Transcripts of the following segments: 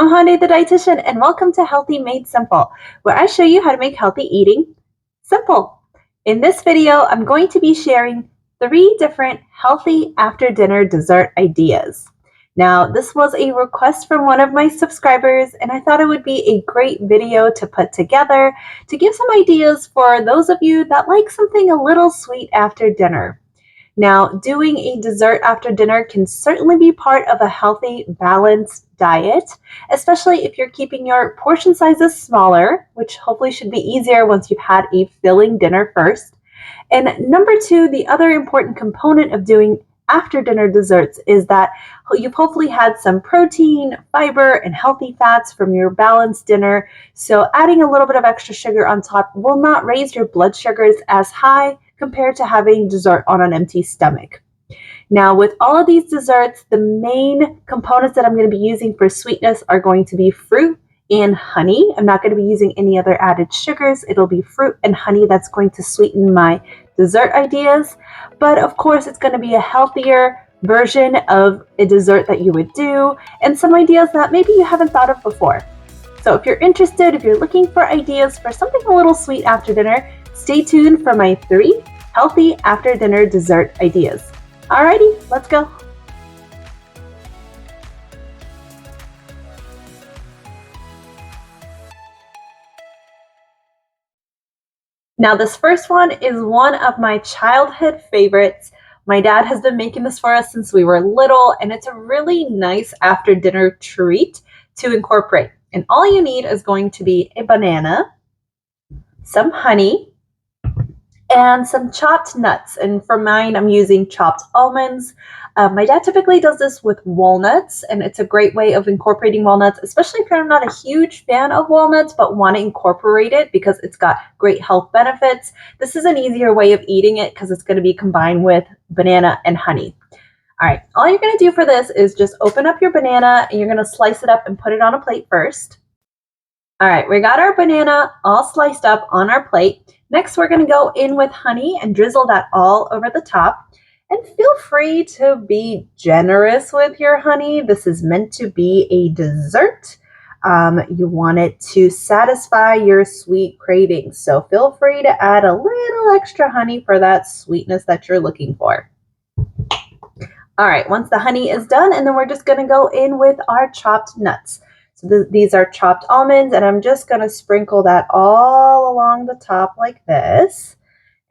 I'm Honey the Dietitian, and welcome to Healthy Made Simple, where I show you how to make healthy eating simple. In this video, I'm going to be sharing 3 different healthy after dinner dessert ideas. Now, this was a request from one of my subscribers, and I thought it would be a great video to put together to give some ideas for those of you that like something a little sweet after dinner. Now, doing a dessert after dinner can certainly be part of a healthy, balanced diet, especially if you're keeping your portion sizes smaller, which hopefully should be easier once you've had a filling dinner first. And number 2, the other important component of doing after dinner desserts is that you've hopefully had some protein, fiber, and healthy fats from your balanced dinner. So adding a little bit of extra sugar on top will not raise your blood sugars as high compared to having dessert on an empty stomach. Now, with all of these desserts, the main components that I'm going to be using for sweetness are going to be fruit and honey. I'm not going to be using any other added sugars. It'll be fruit and honey that's going to sweeten my dessert ideas. But of course, it's going to be a healthier version of a dessert that you would do, and some ideas that maybe you haven't thought of before. So if you're interested, if you're looking for ideas for something a little sweet after dinner, stay tuned for my 3 healthy after dinner dessert ideas. Alrighty, let's go. Now this first one is one of my childhood favorites. My dad has been making this for us since we were little, and it's a really nice after dinner treat to incorporate. And all you need is going to be a banana, some honey, and some chopped nuts. And for mine, I'm using chopped almonds. My dad typically does this with walnuts, and it's a great way of incorporating walnuts, especially if you're not a huge fan of walnuts but want to incorporate it because it's got great health benefits. This is an easier way of eating it because it's going to be combined with banana and honey. All right, all you're going to do for this is just open up your banana, and you're going to slice it up and put it on a plate first. All right, we got our banana all sliced up on our plate. Next, we're going to go in with honey and drizzle that all over the top. And feel free to be generous with your honey. This is meant to be a dessert. You want it to satisfy your sweet cravings. So feel free to add a little extra honey for that sweetness that you're looking for. All right, once the honey is done, and then we're just going to go in with our chopped nuts. So these are chopped almonds, and I'm just going to sprinkle that all along the top like this.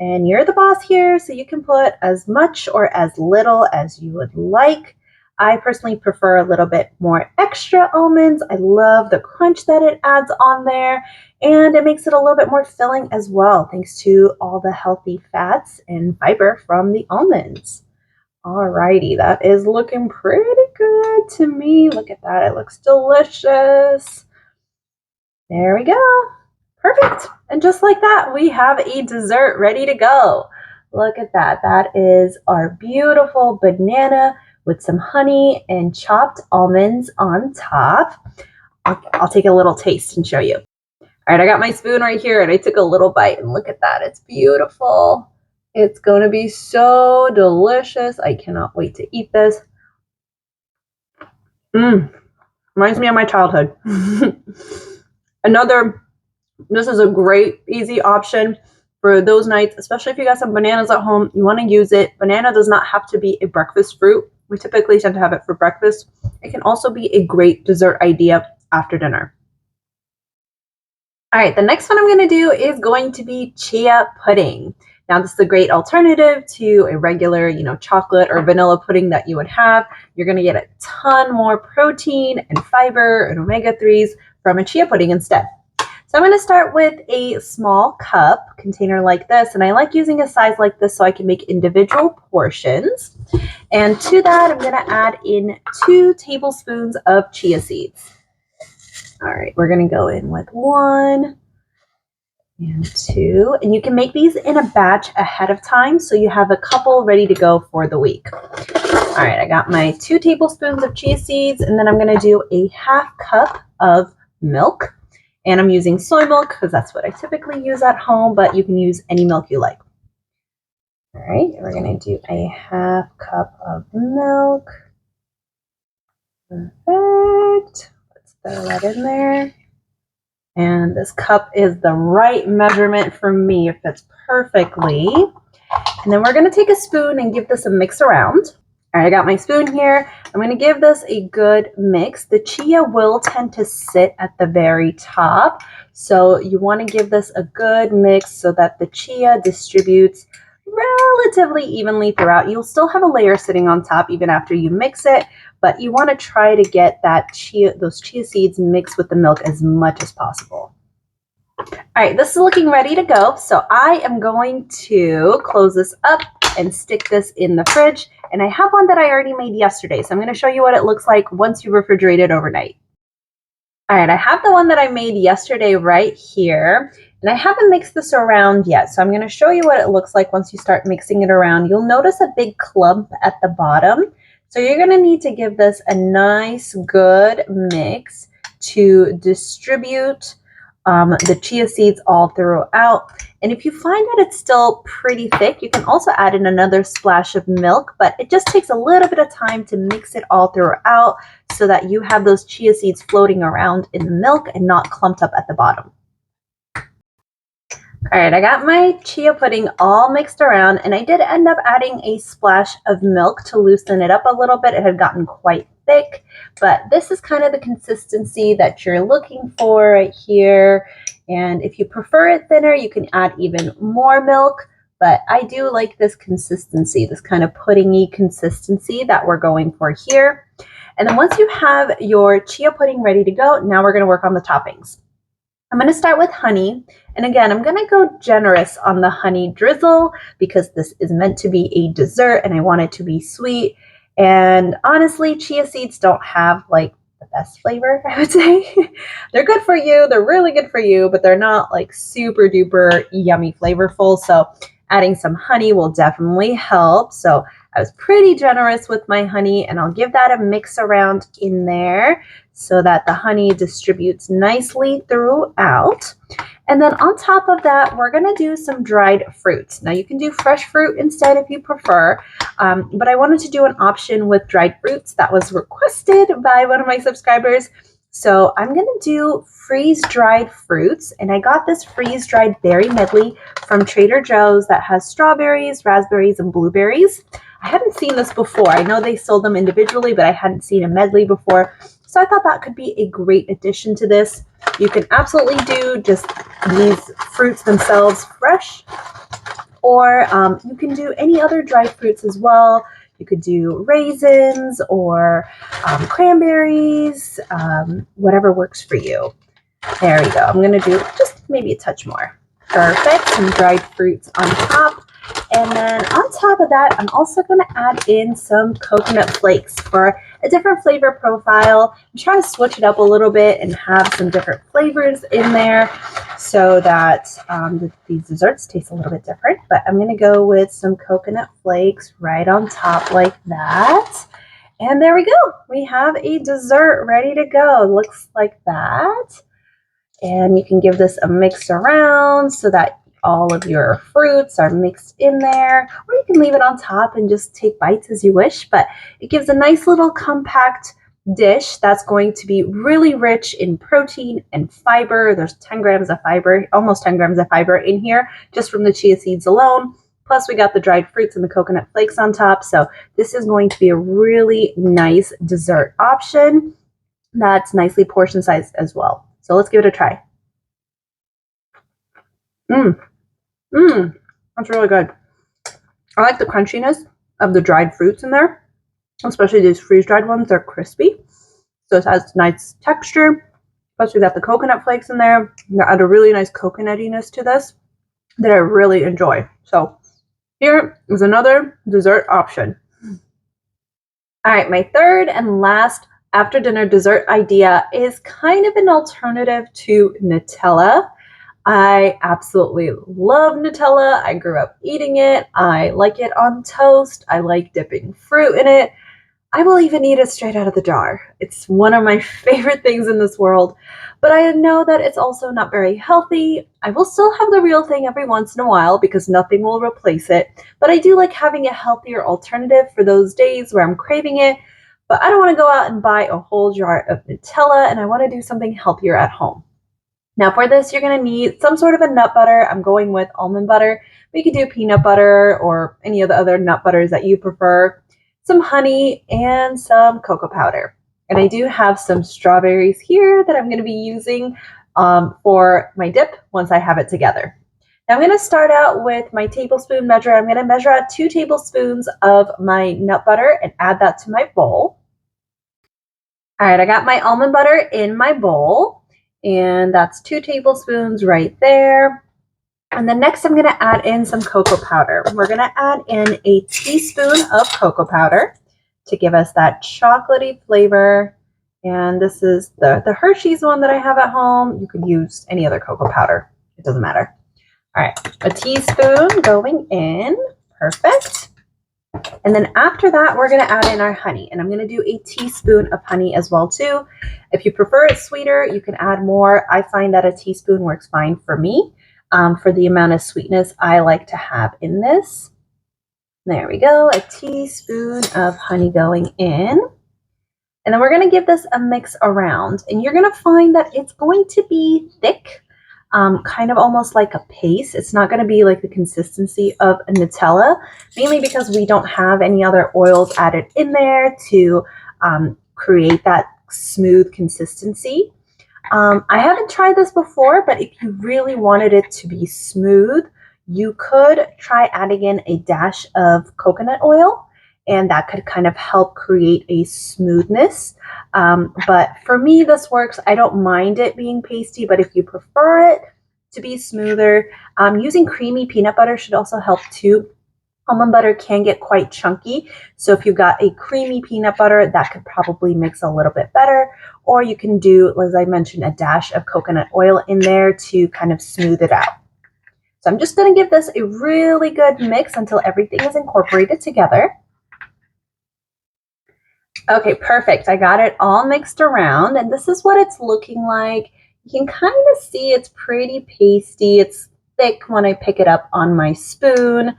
And you're the boss here, so you can put as much or as little as you would like. I personally prefer a little bit more extra almonds. I love the crunch that it adds on there, and it makes it a little bit more filling as well, thanks to all the healthy fats and fiber from the almonds. Alrighty, that is looking pretty good to me. Look at that, it looks delicious. There we go. Perfect. And just like that, we have a dessert ready to go. Look at that. That is our beautiful banana with some honey and chopped almonds on top. I'll take a little taste and show you. All right, I got my spoon right here, and I took a little bite, and look at that. It's beautiful. It's going to be so delicious. I cannot wait to eat this. Reminds me of my childhood. This is a great, easy option for those nights, especially if you got some bananas at home. You want to use it. Banana does not have to be a breakfast fruit. We typically tend to have it for breakfast. It can also be a great dessert idea after dinner. All right, the next one I'm going to do is going to be chia pudding. Now, this is a great alternative to a regular, chocolate or vanilla pudding that you would have. You're going to get a ton more protein and fiber and omega-3s from a chia pudding instead. So I'm going to start with a small cup container like this, and I like using a size like this so I can make individual portions. And to that, I'm going to add in 2 tablespoons of chia seeds. All right, we're going to go in with 1 and 2, and you can make these in a batch ahead of time so you have a couple ready to go for the week. All right, I got my 2 tablespoons of chia seeds, and then I'm going to do a ½ cup of milk. And I'm using soy milk because that's what I typically use at home, but you can use any milk you like. All right, we're going to do a ½ cup of milk. Perfect. Let's throw that in there. And this cup is the right measurement for me. It fits perfectly. And then we're going to take a spoon and give this a mix around. All right, I got my spoon here. I'm going to give this a good mix. The chia will tend to sit at the very top. So you want to give this a good mix so that the chia distributes relatively evenly throughout. You'll still have a layer sitting on top even after you mix it, but you want to try to get those chia seeds mixed with the milk as much as possible. All right, this is looking ready to go. So I am going to close this up and stick this in the fridge. And I have one that I already made yesterday. So I'm going to show you what it looks like once you refrigerate it overnight. All right, I have the one that I made yesterday right here. And I haven't mixed this around yet. So I'm going to show you what it looks like once you start mixing it around. You'll notice a big clump at the bottom. So you're going to need to give this a nice, good mix to distribute the chia seeds all throughout. And if you find that it's still pretty thick, you can also add in another splash of milk, but it just takes a little bit of time to mix it all throughout so that you have those chia seeds floating around in the milk and not clumped up at the bottom. All right, I got my chia pudding all mixed around, and I did end up adding a splash of milk to loosen it up a little bit. It had gotten quite thick, but this is kind of the consistency that you're looking for right here. And if you prefer it thinner, you can add even more milk, but I do like this consistency, this kind of puddingy consistency that we're going for here. And then once you have your chia pudding ready to go, now we're going to work on the toppings. I'm going to start with honey. And again, I'm going to go generous on the honey drizzle because this is meant to be a dessert and I want it to be sweet. And honestly, chia seeds don't have like the best flavor, I would say. They're good for you. They're really good for you, but they're not like super duper yummy flavorful. So adding some honey will definitely help. So I was pretty generous with my honey, and I'll give that a mix around in there so that the honey distributes nicely throughout. And then on top of that, we're going to do some dried fruits. Now you can do fresh fruit instead if you prefer, but I wanted to do an option with dried fruits that was requested by one of my subscribers. So I'm going to do freeze-dried fruits, and I got this freeze-dried berry medley from Trader Joe's that has strawberries, raspberries, and blueberries. I hadn't seen this before. I know they sold them individually, but I hadn't seen a medley before. So I thought that could be a great addition to this. You can absolutely do just these fruits themselves fresh, or you can do any other dried fruits as well. You could do raisins or cranberries, whatever works for you. There we go. I'm going to do just maybe a touch more. Perfect. Some dried fruits on top. And then on top of that, I'm also going to add in some coconut flakes for a different flavor profile. I'm trying to switch it up a little bit and have some different flavors in there so that these desserts taste a little bit different. But I'm going to go with some coconut flakes right on top like that. And there we go. We have a dessert ready to go. Looks like that. And you can give this a mix around so that all of your fruits are mixed in there, or you can leave it on top and just take bites as you wish, but it gives a nice little compact dish that's going to be really rich in protein and fiber. There's 10 grams of fiber, almost 10 grams of fiber in here just from the chia seeds alone. Plus we got the dried fruits and the coconut flakes on top. So this is going to be a really nice dessert option that's nicely portion sized as well. So let's give it a try. That's really good. I like the crunchiness of the dried fruits in there, especially these freeze-dried ones. They're crispy, so it has nice texture. Plus, we got the coconut flakes in there. They add a really nice coconutiness to this that I really enjoy. So here is another dessert option. All right, my third and last after dinner dessert idea is kind of an alternative to Nutella. I absolutely love Nutella. I grew up eating it. I like it on toast. I like dipping fruit in it. I will even eat it straight out of the jar. It's one of my favorite things in this world, but I know that it's also not very healthy. I will still have the real thing every once in a while because nothing will replace it, but I do like having a healthier alternative for those days where I'm craving it. but I don't want to go out and buy a whole jar of Nutella, and I want to do something healthier at home. Now for this, you're going to need some sort of a nut butter. I'm going with almond butter. We could do peanut butter or any of the other nut butters that you prefer, some honey, and some cocoa powder. And I do have some strawberries here that I'm going to be using for my dip once I have it together. Now I'm going to start out with my tablespoon measure. I'm going to measure out 2 tablespoons of my nut butter and add that to my bowl. All right, I got my almond butter in my bowl, and that's 2 tablespoons right there. And then next I'm going to add in some cocoa powder. We're going to add in a teaspoon of cocoa powder to give us that chocolatey flavor. And this is the Hershey's one that I have at home. You could use any other cocoa powder. It doesn't matter. All right, a teaspoon going in. Perfect. And then after that, we're going to add in our honey. And I'm going to do a teaspoon of honey as well too. If you prefer it sweeter, you can add more. I find that a teaspoon works fine for me for the amount of sweetness I like to have in this. There we go, a teaspoon of honey going in. And then we're going to give this a mix around. And you're going to find that it's going to be thick, kind of almost like a paste. It's not going to be like the consistency of a Nutella, mainly because we don't have any other oils added in there to create that smooth consistency. I haven't tried this before, but if you really wanted it to be smooth, you could try adding in a dash of coconut oil, and that could kind of help create a smoothness. But for me, this works. I don't mind it being pasty, but if you prefer it to be smoother, using creamy peanut butter should also help too. Almond butter can get quite chunky, so if you've got a creamy peanut butter, that could probably mix a little bit better. Or you can do, as I mentioned, a dash of coconut oil in there to kind of smooth it out. So I'm just going to give this a really good mix until everything is incorporated together. Okay, perfect. I got it all mixed around, and this is what it's looking like. You can kind of see it's pretty pasty. It's thick when I pick it up on my spoon,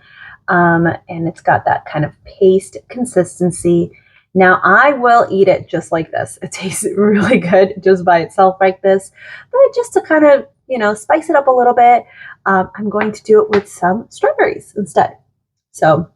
and it's got that kind of paste consistency. Now I will eat it just like this. It tastes really good just by itself like this, but just to kind of, spice it up a little bit, I'm going to do it with some strawberries instead. So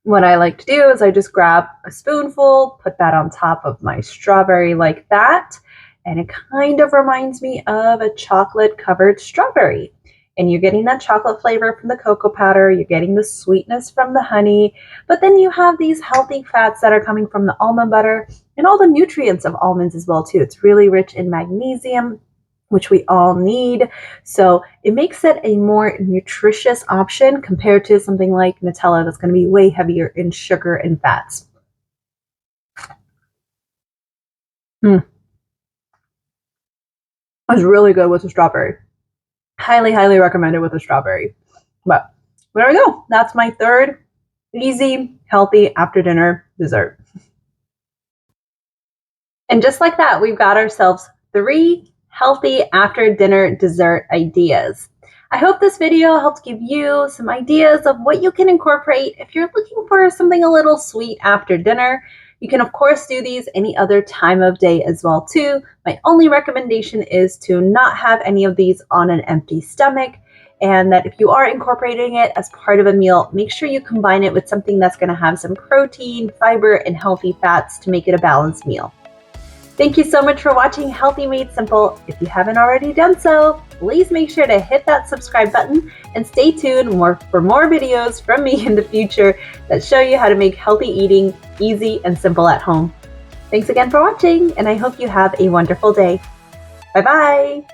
what I like to do is I just grab a spoonful, put that on top of my strawberry like that, and it kind of reminds me of a chocolate covered strawberry. And you're getting that chocolate flavor from the cocoa powder, you're getting the sweetness from the honey, but then you have these healthy fats that are coming from the almond butter and all the nutrients of almonds as well too. It's really rich in magnesium, which we all need. So it makes it a more nutritious option compared to something like Nutella that's going to be way heavier in sugar and fats. It's really good with the strawberry. Highly, highly recommended with a strawberry. But there we go. That's my third easy, healthy after dinner dessert. And just like that, we've got ourselves 3 healthy after dinner dessert ideas. I hope this video helped give you some ideas of what you can incorporate if you're looking for something a little sweet after dinner. You can of course do these any other time of day as well too. My only recommendation is to not have any of these on an empty stomach, and that if you are incorporating it as part of a meal, make sure you combine it with something that's going to have some protein, fiber, and healthy fats to make it a balanced meal. Thank you so much for watching Healthy Made Simple. If you haven't already done so, please make sure to hit that subscribe button and stay tuned for more videos from me in the future that show you how to make healthy eating easy and simple at home. Thanks again for watching, and I hope you have a wonderful day. Bye-bye.